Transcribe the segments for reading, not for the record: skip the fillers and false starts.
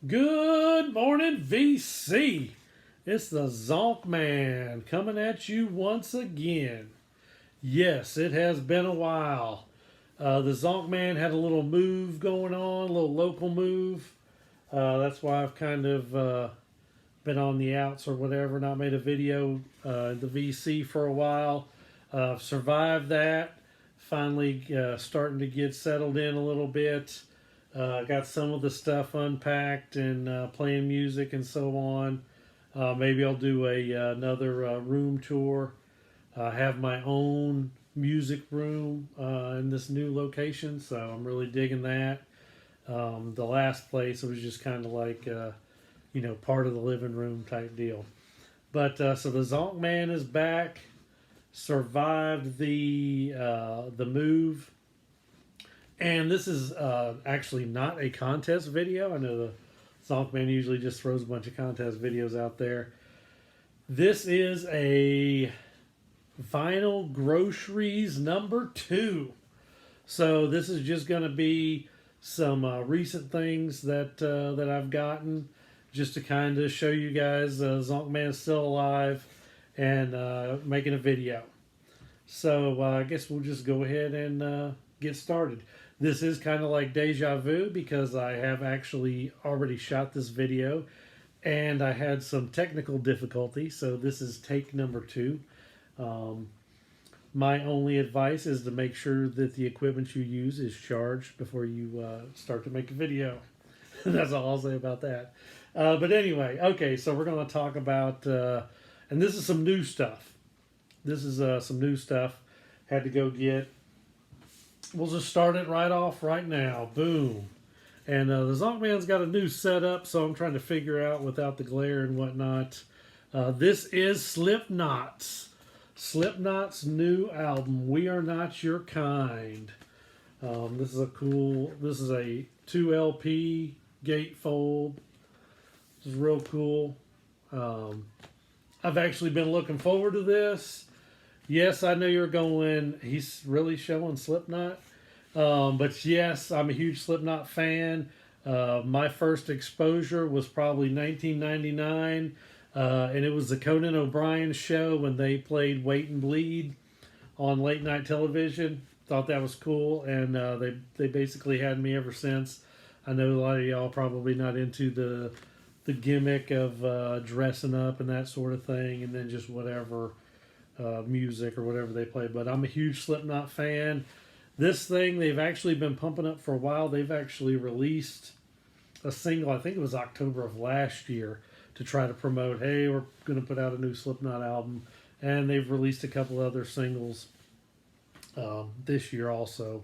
Good morning, VC. It's the Zonkman coming at you once again. Yes, it has been a while. The Zonkman had a little move going on, a little local move. That's why I've kind of been on the outs or whatever, not made a video the VC for a while. Survived that. Finally starting to get settled in a little bit. Got some of the stuff unpacked and playing music and so on. Maybe I'll do another room tour. I have my own music room in this new location, so I'm really digging that. The last place it was just kind of like part of the living room type deal. But so the Zonkman is back. Survived the move. And this is actually not a contest video. I know the Zonkman usually just throws a bunch of contest videos out there. This is a vinyl groceries number 2. So this is just going to be some recent things that I've gotten, just to kind of show you guys Zonkman is still alive and making a video. So I guess we'll just go ahead and get started. This is kind of like deja vu because I have actually already shot this video and I had some technical difficulty, so this is take number 2. My only advice is to make sure that the equipment you use is charged before you start to make a video. That's all I'll say about that. But anyway, okay, so we're going to talk about, and this is some new stuff. This is some new stuff. Had to go get. We'll just start it right off right now. Boom. And the Zonkman's got a new setup, so I'm trying to figure out without the glare and whatnot. This is Slipknot's new album, We Are Not Your Kind. This is a 2 LP gatefold. This is real cool. I've actually been looking forward to this. Yes, I know you're going, he's really showing Slipknot. But yes, I'm a huge Slipknot fan. My first exposure was probably 1999. And it was the Conan O'Brien show when they played Wait and Bleed on late night television. Thought that was cool. And they basically had me ever since. I know a lot of y'all probably not into the gimmick of dressing up and that sort of thing. And then just whatever music or whatever they play, but I'm a huge Slipknot fan. This thing they've actually been pumping up for a while. They've actually released a single, I think it was October of last year, to try to promote, hey, we're going to put out a new Slipknot album, and they've released a couple other singles this year also.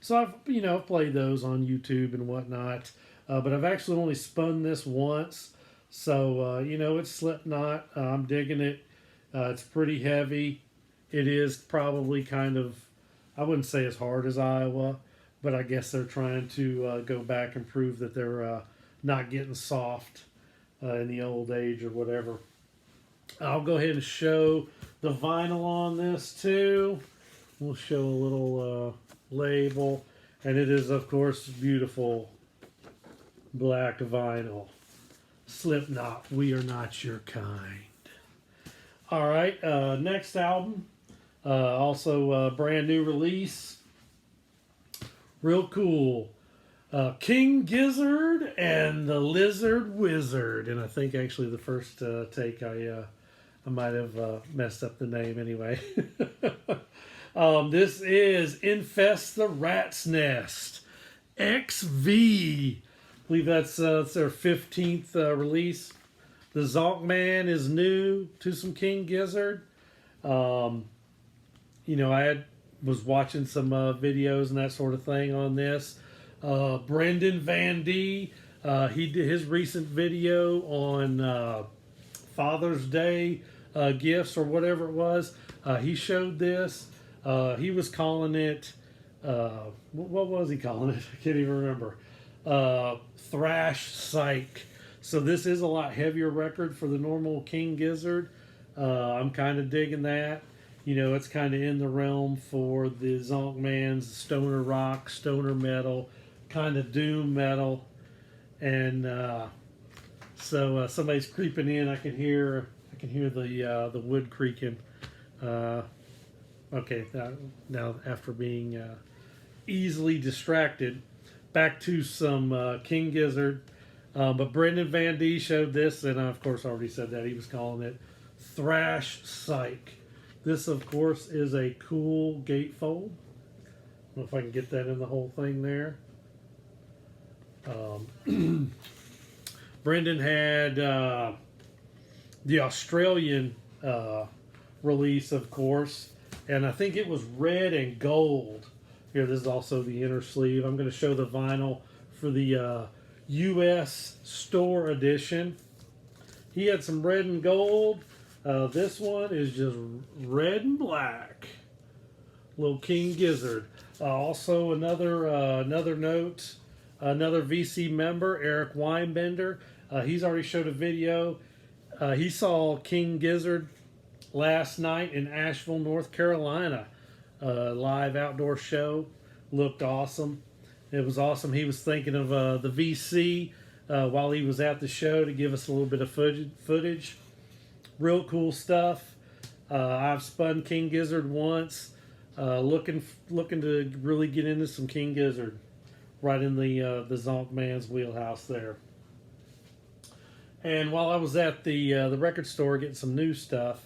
So I've played those on YouTube and whatnot, but I've actually only spun this once. So it's Slipknot. I'm digging it. It's pretty heavy. It is probably kind of, I wouldn't say as hard as Iowa, but I guess they're trying to go back and prove that they're not getting soft in the old age or whatever. I'll go ahead and show the vinyl on this too. We'll show a little label. And it is, of course, beautiful black vinyl. Slipknot, We Are Not Your Kind. All right, next album, also brand new release, real cool. King Gizzard and the Lizard Wizard, and I think actually the first take I might have messed up the name anyway. This is Infest the Rat's Nest, XV. I believe that's their 15th release. The Zonkman is new to some King Gizzard. I was watching some videos and that sort of thing on this. Brendan Van D, he did his recent video on Father's Day gifts or whatever it was. He showed this. He was calling it, what was he calling it? I can't even remember. Thrash Psych. So this is a lot heavier record for the normal King Gizzard. I'm kind of digging that. It's kind of in the realm for the Zonkman's stoner rock, stoner metal, kind of doom metal. and somebody's creeping in. I can hear the wood creaking. Okay, now after being easily distracted, back to some King Gizzard. But Brendan Van D showed this, and I, of course, already said that. He was calling it Thrash Psych. This, of course, is a cool gatefold. I don't know if I can get that in the whole thing there. Brendan had the Australian release, of course, and I think it was red and gold. Here, this is also the inner sleeve. I'm going to show the vinyl for the U.S. store edition. He had some red and gold. This one is just red and black. Little King Gizzard. Also, another note, another VC member, Eric Weinbender. He's already showed a video. He saw King Gizzard last night in Asheville, North Carolina. Live outdoor show. Looked awesome. It was awesome. He was thinking of the VC while he was at the show to give us a little bit of footage. Real cool stuff. I've spun King Gizzard once. Looking to really get into some King Gizzard. Right in the Zonkman's wheelhouse there. And while I was at the record store getting some new stuff,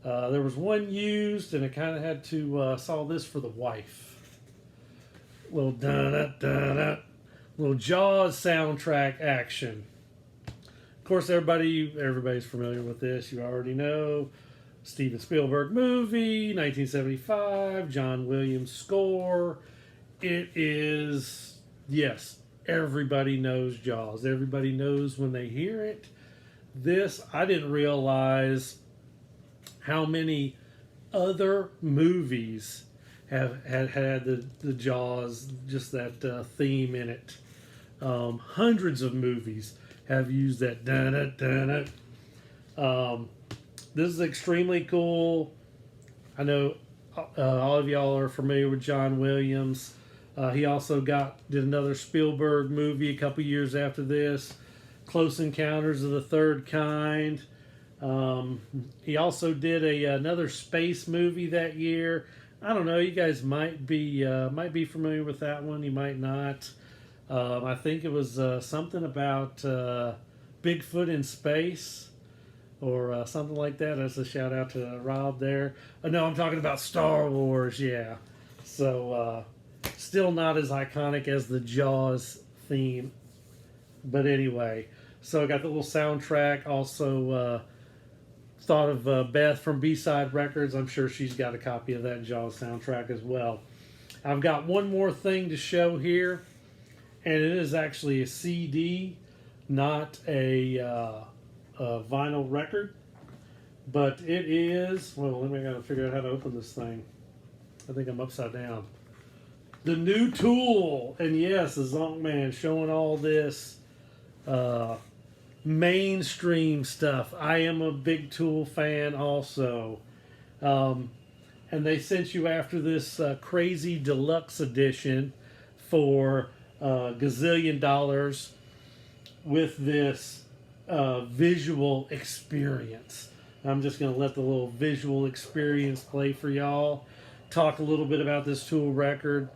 there was one used, and I kind of had to saw this for the wife. Little little Jaws soundtrack action. Of course, everybody's familiar with this. You already know. Steven Spielberg movie, 1975, John Williams score. It is, yes, everybody knows Jaws. Everybody knows when they hear it. This, I didn't realize how many other movies have had the Jaws, just that theme in it. Hundreds of movies have used that. This is extremely cool. I know all of y'all are familiar with John Williams. He also did another Spielberg movie a couple years after this, Close Encounters of the Third Kind. He also did another space movie that year. I don't know. You guys might be familiar with that one. You might not. I think it was something about Bigfoot in space, or something like that. That's a shout out to Rob there. No, I'm talking about Star Wars. Yeah. So still not as iconic as the Jaws theme, but anyway. So I got the little soundtrack. Also thought of Beth from B-Side Records. I'm sure she's got a copy of that Jaws soundtrack as well. I've got one more thing to show here, and it is actually a CD, not a vinyl record, but it is, well, let me gotta figure out how to open this thing. I think I'm upside down. The new Tool, and yes, the Zonkman showing all this mainstream stuff. I am a big Tool fan also. And they sent you after this crazy deluxe edition for gazillion dollars with this visual experience. I'm just going to let the little visual experience play for y'all. Talk a little bit about this Tool record.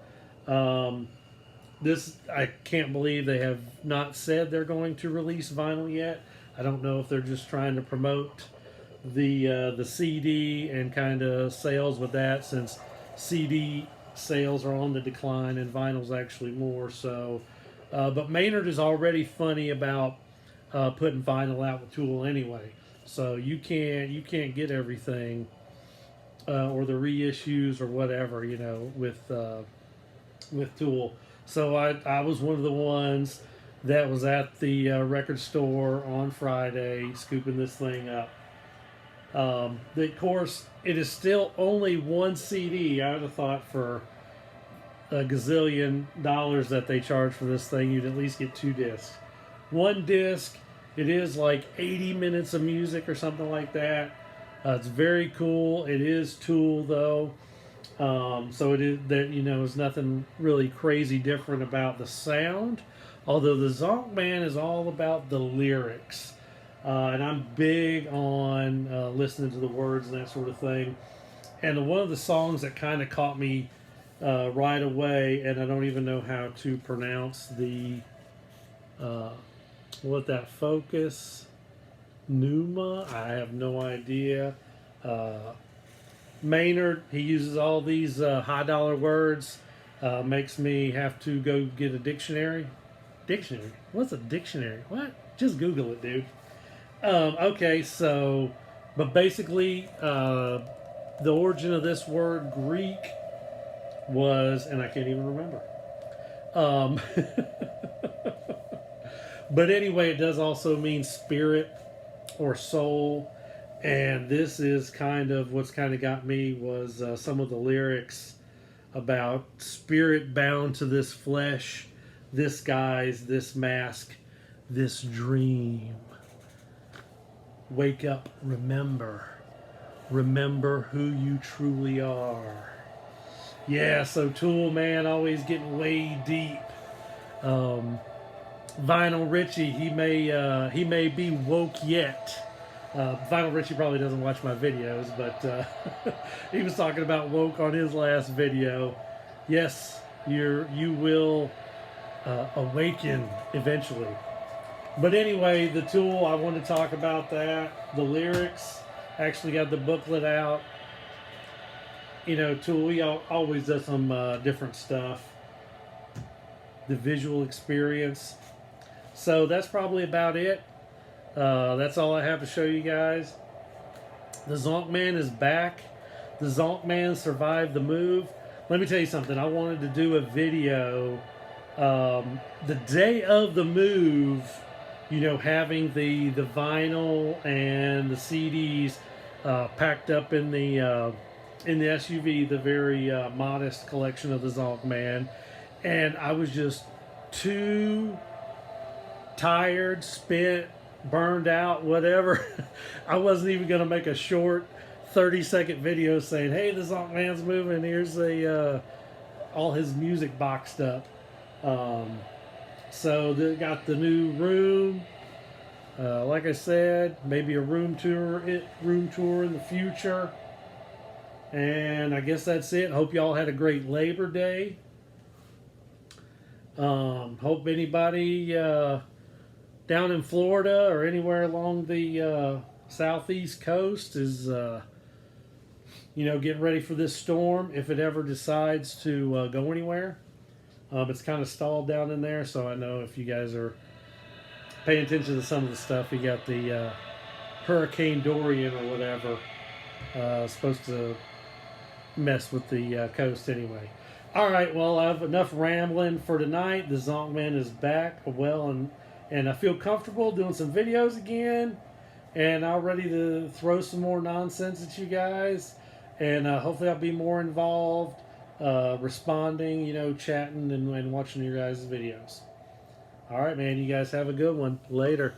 This, I can't believe they have not said they're going to release vinyl yet. I don't know if they're just trying to promote the CD and kind of sales with that, since CD sales are on the decline and vinyl's actually more so. But Maynard is already funny about putting vinyl out with Tool anyway, so you can't get everything or the reissues or whatever, you know, with Tool. So I was one of the ones that was at the record store on Friday scooping this thing up. Of course, it is still only one CD. I would have thought for a gazillion dollars that they charge for this thing, you'd at least get 2 discs. One disc, it is like 80 minutes of music or something like that. It's very cool. It is Tool though. So it is that, you know, there's nothing really crazy different about the sound, Although the Zonkman is all about the lyrics. And I'm big on listening to the words and that sort of thing. And one of the songs that kind of caught me right away, and I don't even know how to pronounce the what that focus Numa. I have no idea. Maynard, he uses all these high dollar words. Makes me have to go get a dictionary. Dictionary? What's a dictionary? What? Just Google it, dude. Okay, so, but basically, the origin of this word, Greek, was, and I can't even remember. But anyway, it does also mean spirit or soul. And this is kind of what's kind of got me was some of the lyrics about spirit bound to this flesh, this guise, this mask, this dream. Wake up, remember. Remember who you truly are. Yeah, so Tool, man, always getting way deep. Vinyl Richie, he may be woke yet. Vinyl Richie probably doesn't watch my videos, but he was talking about woke on his last video. Yes, you will awaken eventually. But anyway, the Tool, I want to talk about that. The lyrics, actually got the booklet out. You know, Tool, he always does some different stuff. The visual experience. So that's probably about it. That's all I have to show you guys. The Zonkman is back. The Zonkman survived the move. Let me tell you something. I wanted to do a video the day of the move, you know, having the vinyl and the CDs packed up in the SUV, the very modest collection of the Zonkman. And I was just too tired, spent, burned out, whatever. I wasn't even going to make a short 30-second video saying, hey, the Zonkman's moving, here's all his music boxed up. So they got the new room. Like I said, maybe a room tour in the future. And I guess that's it. Hope y'all had a great Labor Day. Hope anybody down in Florida or anywhere along the southeast coast is, you know, getting ready for this storm if it ever decides to go anywhere. It's kind of stalled down in there, so I know if you guys are paying attention to some of the stuff, you got the Hurricane Dorian or whatever supposed to mess with the coast anyway. All right, well, I have enough rambling for tonight. The Zonkman is back well, and I feel comfortable doing some videos again, and I'm ready to throw some more nonsense at you guys, and hopefully I'll be more involved, responding, you know, chatting and watching your guys' videos. All right, man, you guys have a good one. Later.